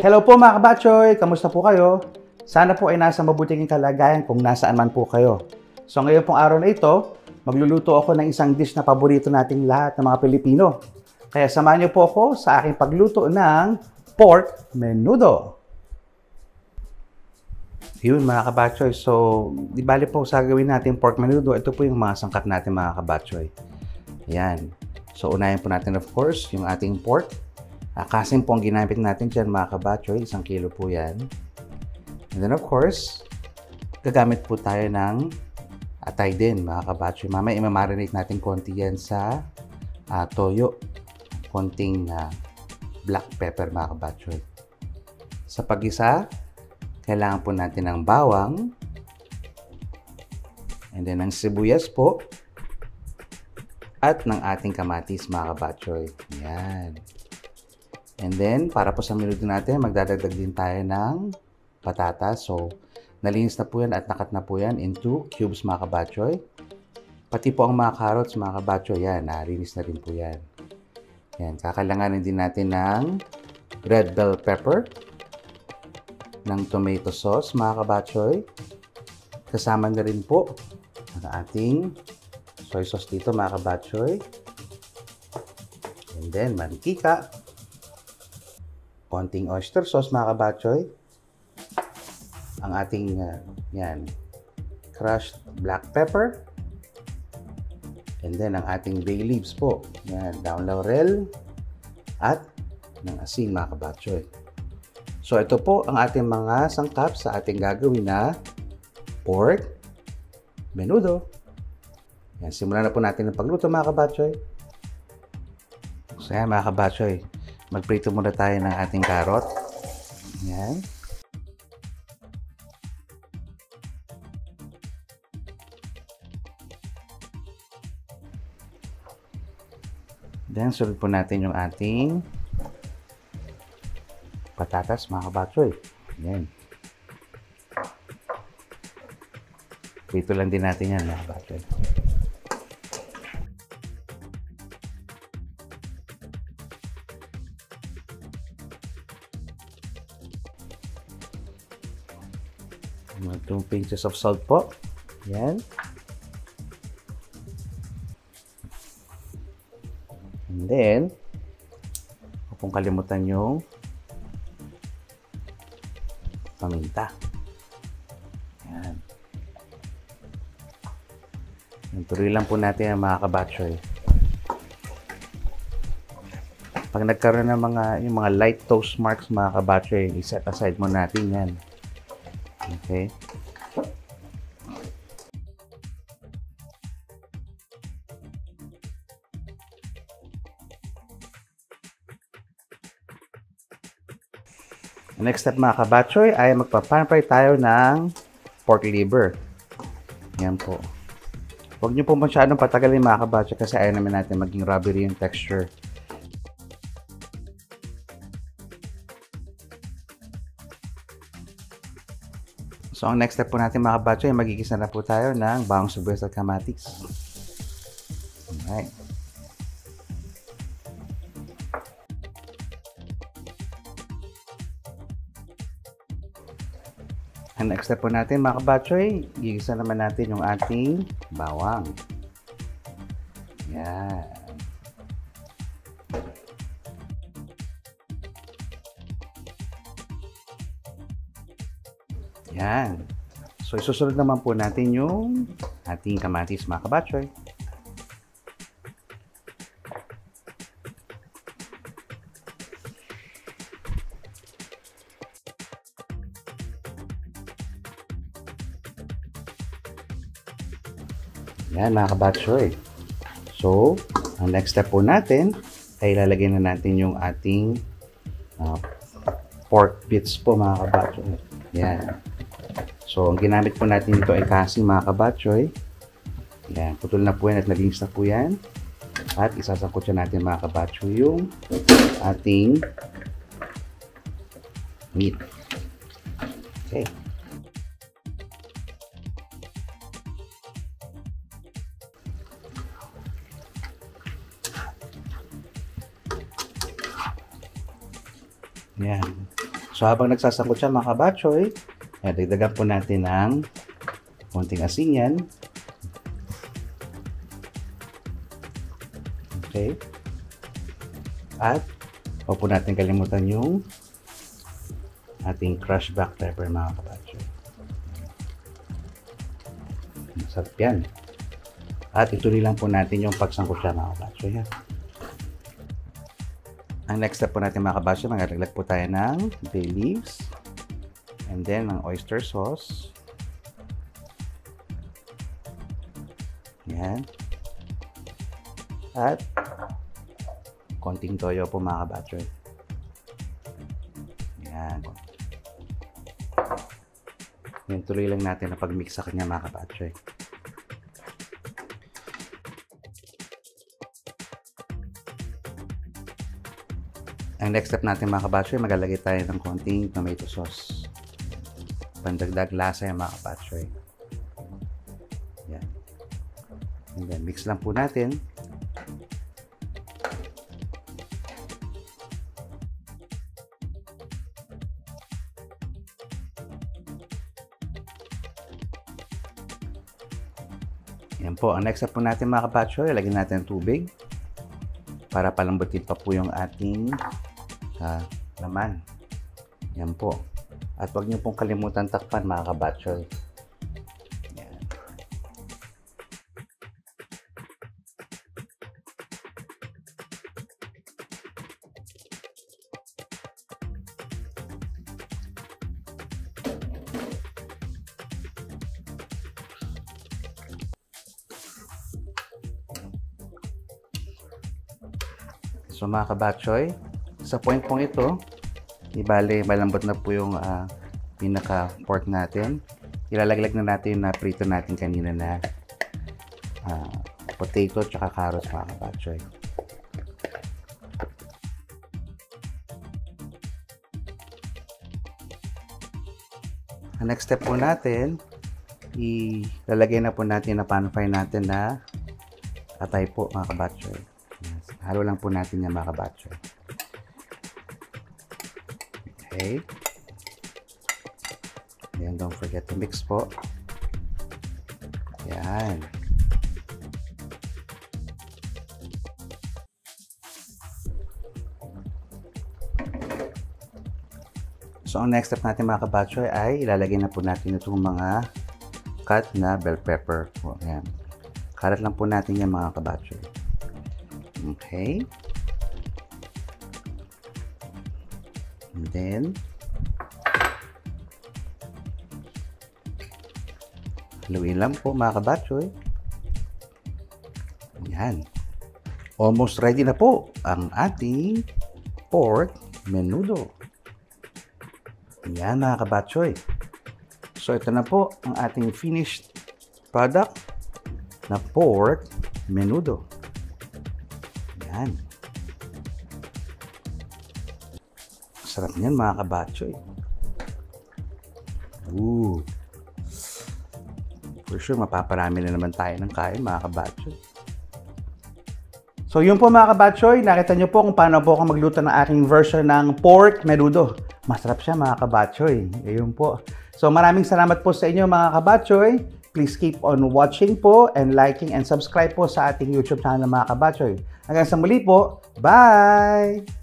Hello po mga kabatchoy! Kamusta po kayo? Sana po ay nasa mabuting kalagayan kung nasaan man po kayo. So ngayon pong araw na ito, magluluto ako ng isang dish na paborito nating lahat ng mga Pilipino. Kaya samahan niyo po ako sa aking pagluto ng pork menudo. Yun mga kabatchoy, so di bali po sa gawin natin pork menudo, ito po yung mga sangkap natin mga kabatchoy. Ayan. So unahin po natin of course yung ating pork. Kasim po ang ginamit natin dyan mga kabatchoy, 1 kilo po yan. And then of course, gagamit po tayo ng atay din mga kabatchoy. Mamaya i-marinate natin konti yan sa toyo. Konting black pepper mga kabatchoy. Sa pag-isa, kailangan po natin ng bawang. And then ng sibuyas po. At ng ating kamatis mga kabatchoy. Yan. And then, para po sa menudo natin, magdadagdag din tayo ng patatas. So, nalinis na po yan at nakat na po yan into cubes mga kabatchoy. Pati po ang mga carrots mga kabatchoy, yan, nalinis na rin po yan. Yan, kakailanganin din natin ng red bell pepper, ng tomato sauce mga kabatchoy. Kasama na rin po ang ating soy sauce dito mga kabatchoy. And then, mantika. Konting oyster sauce mga kabatchoy. Ang ating yan, crushed black pepper. And then ang ating bay leaves po. Yan, daon laurel at ng asin mga kabatchoy. So ito po ang ating mga sangkap sa ating gagawin na pork menudo. Yan, simulan na po natin ang pagluto mga kabatchoy. So yan mga kabatchoy, magprito muna tayo ng ating carrot. Yan. Then, sunod po natin yung ating patatas, mga kabatchoy. Yan. Prito lang din natin yan, mga kabatchoy. Mga 2 pinches of salt po. Yan. And then, huwag pong kalimutan yung paminta. Yan. Tuloy lang po natin ang mga kabatchoy. Pag nagkaroon ng yung mga light toast marks mga kabatchoy, i-set aside mo natin yan. Okay. Next step mga kabatchoy ay magpa-pan fry tayo ng pork liver. Yan po. Huwag nyo po masyadong patagalin mga kabatchoy kasi ayaw naman natin maging rubbery yung texture. So, ang next step po natin mga kabatchoy, magigisa na po tayo ng bawang sibuyas at kamatis. Alright. Ang next step po natin mga kabatchoy, gigisa naman natin yung ating bawang. Yan. Yan. So, isusunod naman po natin yung ating kamatis mga kabatchoy. Yan mga kabatchoy. So, ang next step po natin ay ilalagay na natin yung ating pork bits po mga kabatchoy. Yan. So, ang ginamit po natin dito ay kasim mga kabatchoy. Yan. Putol na po yan at nalinis na po yan. At isasangkot siya natin mga kabatchoy yung ating meat. Okay. Yan. So habang nagsasangkot siya mga kabatchoy, dagdagan po natin ng konting asin yan. Okay. At huwag po natin kalimutan yung ating crushed black pepper mga kabatchoy. Masarap yan. At ituloy lang po natin yung pagsangkot siya mga kabatchoy. Ang next step po natin mga kabatchoy, magdagdag po tayo ng bay leaves and then ng oyster sauce. Yan. At konting toyo po mga kabatchoy. Yan. Yan, tuloy lang natin na pag-mix sa kanya mga kabatchoy. Ang next step natin mga kabatchoy, maglalagay tayo ng konting tomato sauce. Pandagdag lasa yung mga kabatchoy. Yan. And then mix lang po natin. Yan po. Ang next step po natin mga kabatchoy, lagyan natin ng tubig para palambutin pa po yung ating laman. Yan po. At huwag niyo pong kalimutan takpan mga kabatchoy. Yan. So mga kabatchoy, sa point pong ito, ibale malambot na po yung pinaka pork natin. Ilalaglag na natin na prito natin kanina na potato tsaka carrots mga kabatchoy. Ang next step po natin, ilalagay na po natin na pan fry natin na atay po mga kabatchoy. Halo lang po natin yan mga kabatchoy. Okay. Ayan, don't forget to mix po. Ayan. So, ang next step natin mga kabatchoy ay ilalagay na po natin itong mga cut na bell pepper. Ayan. Karat lang po natin yan mga kabatchoy. Okay. And then, haluin lang po mga kabatchoy. Ayan. Almost ready na po ang ating pork menudo. Ayan mga kabatchoy. So ito na po ang ating finished product na pork menudo. Ayan. Sarap niyan mga kabatchoy. Ooh. For sure, mapaparami na naman tayo ng kain mga kabatchoy. So yun po mga kabatchoy, nakita nyo po kung paano po ako magluto ng aking version ng pork menudo. Masarap siya mga kabatchoy. Ayun po. So maraming salamat po sa inyo mga kabatchoy. Please keep on watching po and liking and subscribe po sa ating YouTube channel mga kabatchoy. Hanggang sa muli po. Bye!